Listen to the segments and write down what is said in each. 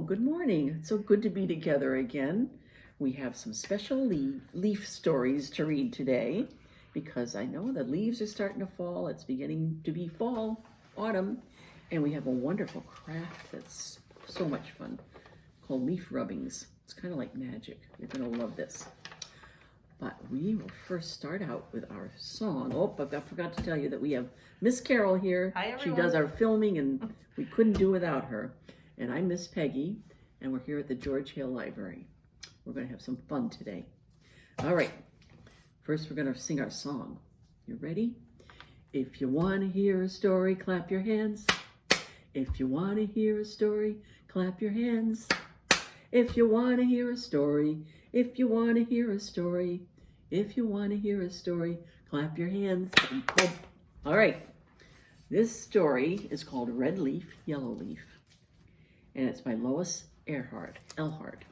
good morning. It's so good to be together again. We have some special leaf stories to read today because I know the leaves are starting to fall. It's beginning to be fall, autumn, and we have a wonderful craft that's so much fun called leaf rubbings. It's kind of like magic. You're going to love this. But we will first start out with our song. Oh, I forgot to tell you that we have Miss Carol here. Hi, everyone. She does our filming, and we couldn't do without her. And I'm Miss Peggy, and we're here at the George Hale Library. We're going to have some fun today. All right, first we're going to sing our song. You ready? If you want to hear a story, clap your hands. If you want to hear a story, clap your hands. If you want to hear a story, if you want to hear a story, if you want to hear a story, clap your hands. All right, this story is called Red Leaf, Yellow Leaf, and it's by Lois Ehlert.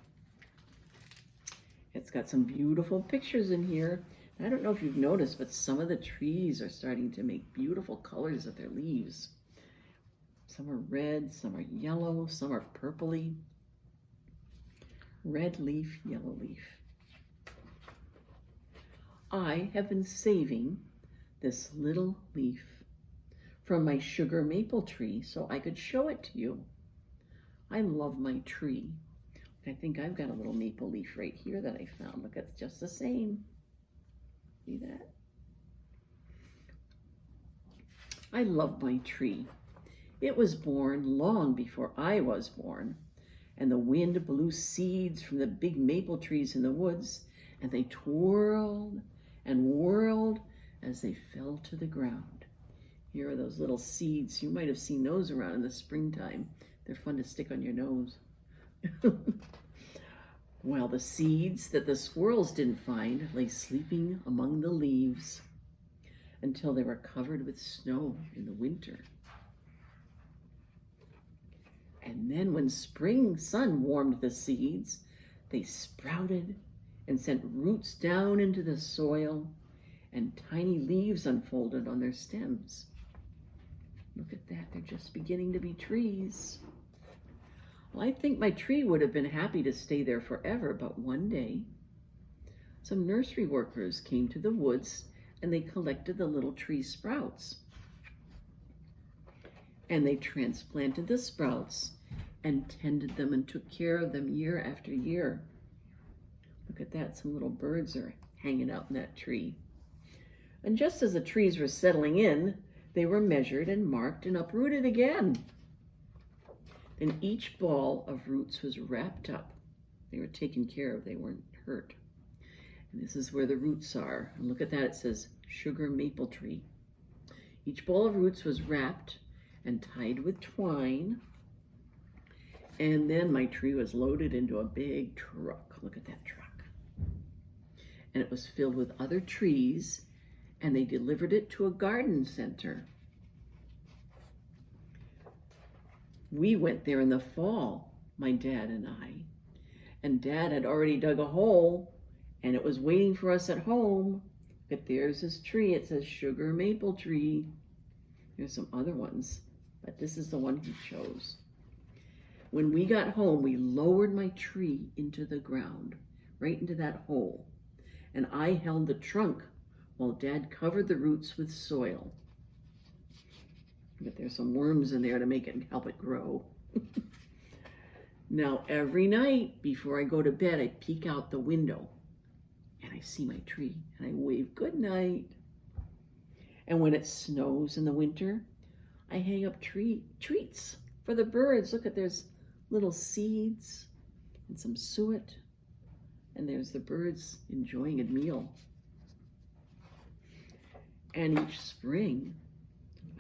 It's got some beautiful pictures in here. I don't know if you've noticed, but some of the trees are starting to make beautiful colors of their leaves. Some are red, some are yellow, some are purpley. Red leaf, yellow leaf. I have been saving this little leaf from my sugar maple tree so I could show it to you. I love my tree. I think I've got a little maple leaf right here that I found. Look, it's just the same. See that? I love my tree. It was born long before I was born, and the wind blew seeds from the big maple trees in the woods, and they twirled and whirled as they fell to the ground. Here are those little seeds. You might have seen those around in the springtime. They're fun to stick on your nose. Well, the seeds that the squirrels didn't find lay sleeping among the leaves until they were covered with snow in the winter. And then when spring sun warmed the seeds, they sprouted and sent roots down into the soil, and tiny leaves unfolded on their stems. Look at that, they're just beginning to be trees. Well, I think my tree would have been happy to stay there forever, but one day, some nursery workers came to the woods and they collected the little tree sprouts. And they transplanted the sprouts and tended them and took care of them year after year. Look at that, some little birds are hanging out in that tree. And just as the trees were settling in, they were measured and marked and uprooted again. And each ball of roots was wrapped up. They were taken care of, they weren't hurt. And this is where the roots are. And look at that, it says sugar maple tree. Each ball of roots was wrapped and tied with twine. And then my tree was loaded into a big truck. Look at that truck. And it was filled with other trees, and they delivered it to a garden center. We went there in the fall, my dad and I. And Dad had already dug a hole, and it was waiting for us at home. But there's his tree. It says sugar maple tree. There's some other ones, but this is the one he chose. When we got home, we lowered my tree into the ground, right into that hole. And I held the trunk while Dad covered the roots with soil. But there's some worms in there to make it help it grow. Now, every night before I go to bed, I peek out the window and I see my tree and I wave good night. And when it snows in the winter, I hang up treats for the birds. Look at, there's little seeds and some suet, and there's the birds enjoying a meal. And each spring,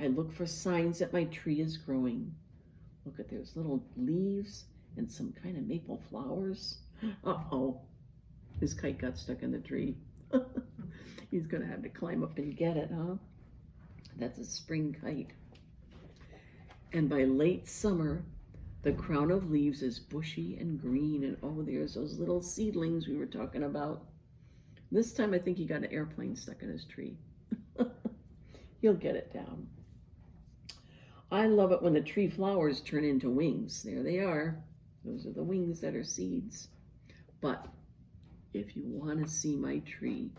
I look for signs that my tree is growing. Look at, there's little leaves and some kind of maple flowers. Uh-oh, his kite got stuck in the tree. He's gonna have to climb up and get it, huh? That's a spring kite. And by late summer, the crown of leaves is bushy and green, and oh, there's those little seedlings we were talking about. This time I think he got an airplane stuck in his tree. He'll get it down. I love it when the tree flowers turn into wings. There they are. Those are the wings that are seeds. But if you want to see my tree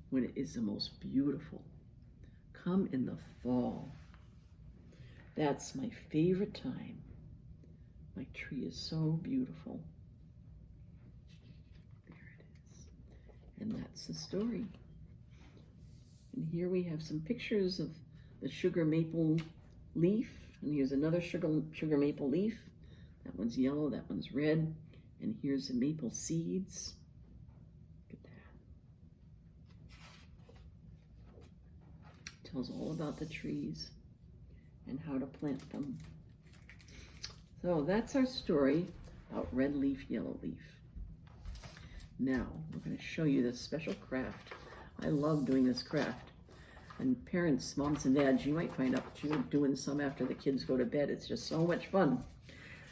when it is the most beautiful, come in the fall. That's my favorite time. My tree is so beautiful. There it is. And that's the story. And here we have some pictures of the sugar maple leaf. And here's another sugar maple leaf. That one's yellow, that one's red. And here's the maple seeds. Look at that. Tells all about the trees and how to plant them. So that's our story about red leaf, yellow leaf. Now we're going to show you this special craft. I love doing this craft. And parents, moms and dads, you might find out that you're doing some after the kids go to bed. It's just so much fun.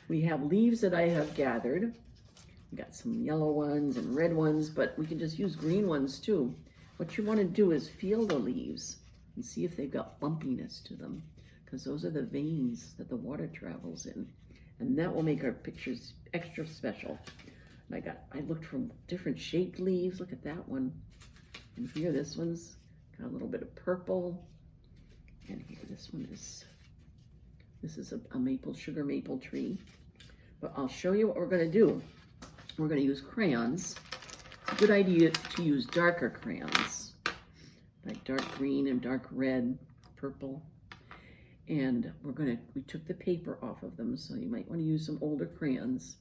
We have leaves that I have gathered. We got some yellow ones and red ones, but we can just use green ones too. What you want to do is feel the leaves and see if they've got bumpiness to them, because those are the veins that the water travels in. And that will make our pictures extra special. And I looked for different shaped leaves. Look at that one. And here, this one's got a little bit of purple. And here, this is a maple, sugar maple tree. But I'll show you what we're going to do. We're going to use crayons. It's a good idea to use darker crayons, like dark green and dark red, purple. And we took the paper off of them, so you might want to use some older crayons.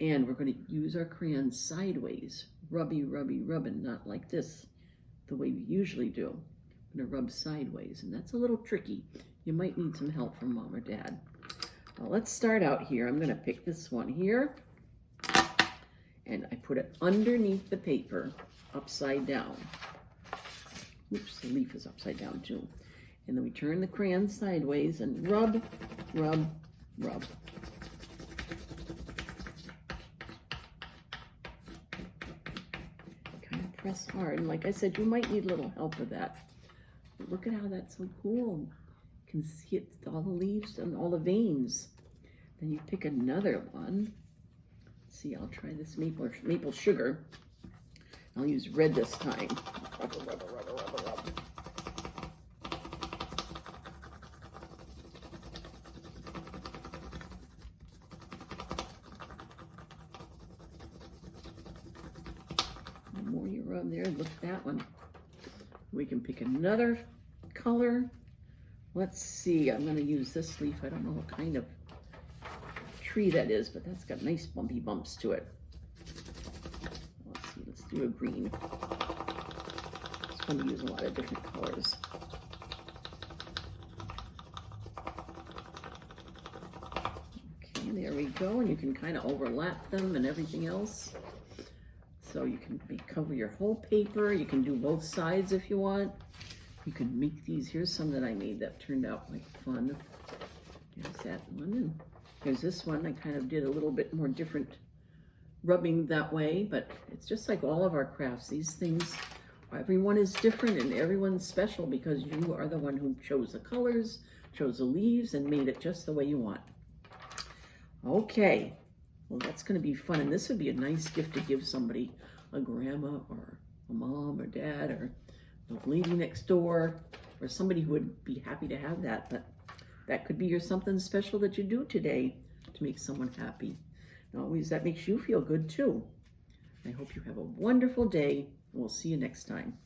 And we're going to use our crayons sideways, rubbing, not like this, the way we usually do. I'm going to rub sideways, and that's a little tricky. You might need some help from mom or dad. Now let's start out here. I'm going to pick this one here, and I put it underneath the paper, upside down. Oops, the leaf is upside down too. And then we turn the crayon sideways and rub. Kind of press hard. And like I said, you might need a little help with that. But look at how that's so cool. You can see it, all the leaves and all the veins. Then you pick another one. Let's see, I'll try this maple sugar. I'll use red this time. Rub. The more you rub there, look at that one. We can pick another color. Let's see, I'm going to use this leaf. I don't know what kind of tree that is, but that's got nice bumpy bumps to it. Let's see, let's do a green. It's fun to use a lot of different colors. Okay, there we go, and you can kind of overlap them and everything else. So you can cover your whole paper. You can do both sides if you want. You can make these. Here's some that I made that turned out like fun. There's that one, and there's this one. I kind of did a little bit more different rubbing that way, but it's just like all of our crafts. These things, everyone is different and everyone's special because you are the one who chose the colors, chose the leaves, and made it just the way you want. Okay, well that's going to be fun, and this would be a nice gift to give somebody, a grandma or a mom or dad or the lady next door, or somebody who would be happy to have that. But that could be your something special that you do today to make someone happy. And always that makes you feel good too. I hope you have a wonderful day, and we'll see you next time.